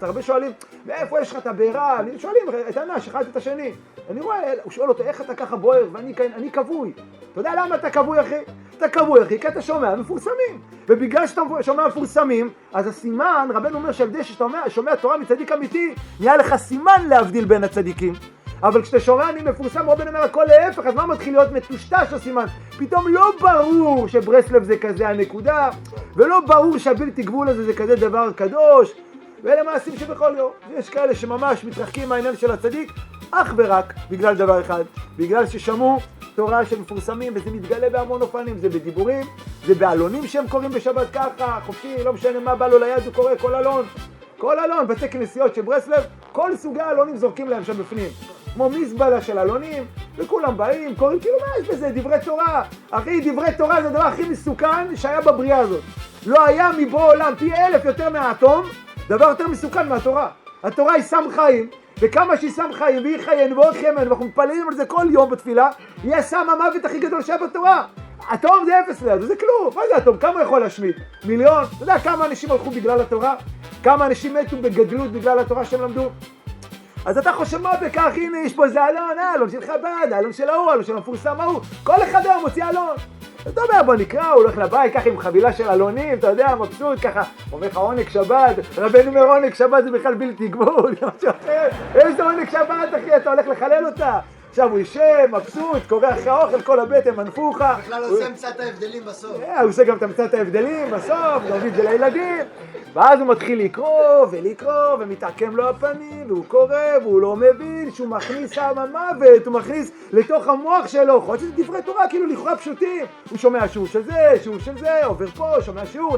הרבה שואלים, מאיפה יש לך את הבעירה? שואלים, את הענה, שחלת את השני. אני רואה, הוא שואל אותו, איך אתה ככה בוער? ואני כבוי. אתה יודע למה אתה כבוי, אחי? אתה כבוי, אחי, כי אתה שומע מפורסמים. ובגלל שאתה שומע מפורסמים, אז הסימן, רבנו אומר שהבדל שאתה שומע תורה מצדיק אמיתי, נהיה לך סימן להבדיל בין הצדיקים. אבל כשאתה שומע אני מפורסם, רבנו אומר הכל להפך, אז מה מתחיל להיות מטושטש הסימן? פתאום לא ברור שברסלב זה כזה הנקודה, ולא ברור שהבלתי גבול הזה זה כזה דבר קדוש, ואלה מעשים שבכל יום. יש כאלה שממש מתרחקים מהעניין של הצדיק, אך ורק בגלל דבר אחד, בגלל ששמעו תורה שמפורסמים, וזה מתגלה בהמון אופנים, זה בדיבורים, זה בעלונים שהם קוראים בשבת ככה, חופשי, לא משנה מה בא לו ליד, הוא קורא כל אלון. כל אלון, בתי כנסיות של ברסלב, כל סוגי אלונים זורקים להם שם בפנים. כמו מזבלה של אלונים, וכולם באים, קוראים, כאילו מה יש בזה? דברי תורה. אחי, דברי תורה זה הדבר הכי מסוכן שהיה בבריאה הזאת. לא היה מבוא עולם פי 1000 יותר מהאטום, דבר יותר מסוכן מהתורה. התורה היא סם חיים, וכמה שהיא סם חיים, והיא חיין ועוד חמן, ואנחנו מתפללים על זה כל יום בתפילה, היא סם המוות הכי גדול שהיה בתורה. אטום זה 0 לידו, זה כלום. מה זה אטום? כמה הוא יכול להשמיד? מיליון? אתה יודע כמה אנשים הלכו בגלל התורה? כמה אנשים מתו בגדלות בגלל התורה שהם למדו? אז אתה חושב מה בכך? הנה יש פה איזה אלון, אלון של חב"ד, אלון של ההוא, אלון של המפורסם ההוא, כל אחד היום מוציא אלון. אתה אומר בוא נקרא, הוא הולך לבית ככה עם חבילה של אלונים, אתה יודע, מבסוט ככה, אומר לך עונג שבת, רבנו אומר עונג שבת זה בכלל בלתי גבול, איזה עונג שבת אחי, אתה הולך לחלל אותה. עכשיו הוא ישב, מבסוט, קורא אחרי האוכל, כל הבטן מנפוחה. בכלל עושה מצאת ההבדלים בסוף. הוא עושה גם את מצאת ההבדלים בסוף, נוריד את זה לילדים. ואז הוא מתחיל לקרוא ולקרוא, ומתעקם לו הפנים, והוא קורא, והוא לא מבין שהוא מכניס שם המוות, הוא מכניס לתוך המוח שלו, חוץ את דברי תורה, כאילו לכאורה פשוטים. הוא שומע שיעור של זה, שיעור של זה, עובר פה, שומע שיעור,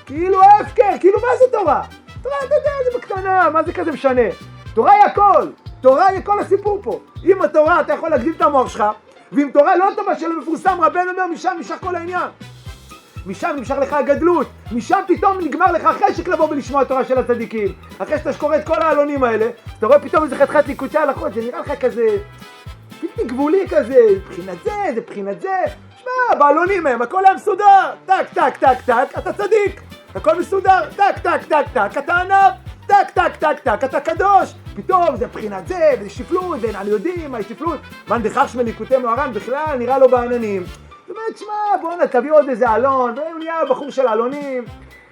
כאילו הפקר, כאילו מה זה תורה? תורה, אתה יודע, זה בקטנה, מה זה כזה משנה? תורה היא הכל. תורה היא כל הסיפור פה. אם התורה אתה יכול להגדיל את המוח שלך, ואם תורה לא טובה שלא מפורסם, רבנו אומר משם נמשך כל העניין. משם נמשך לך הגדלות, משם פתאום נגמר לך חשק לבוא ולשמוע התורה של הצדיקים. אחרי שאתה קורא את כל העלונים האלה, אתה רואה פתאום איזה חתיכת ליקוטי הלכות, זה נראה לך כזה בלתי גבולי כזה, מבחינת זה מבחינת זה. שמע, בעלונים הם, הכל היה מסודר, טק טק טק טק, אתה צדיק, הכל מסודר, טק טק טק טק, אתה ענב, טק טק טק טק, אתה קדוש. פתאום זה מבחינת זה, וזה שפלות, ואנחנו יודעים מה היא שפלות. מן דחך שמליקוטי מוהר"ן בכלל נראה לו בעננים. זאת אומרת, שמע, בוא'נה, תביא עוד איזה אלון, והוא נהיה בחור של אלונים.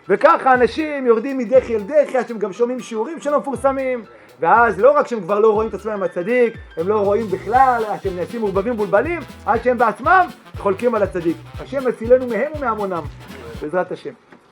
וככה אנשים יורדים מדחי אל דחי, עד שהם גם שומעים שיעורים שלא מפורסמים. ואז לא רק שהם כבר לא רואים את עצמם עם הצדיק, הם לא רואים בכלל, עד שהם נעשים מורבבים בולבלים, עד שהם בעצמם חולקים על הצדיק. השם מצילנו מהם ומהמונם, בעזרת השם.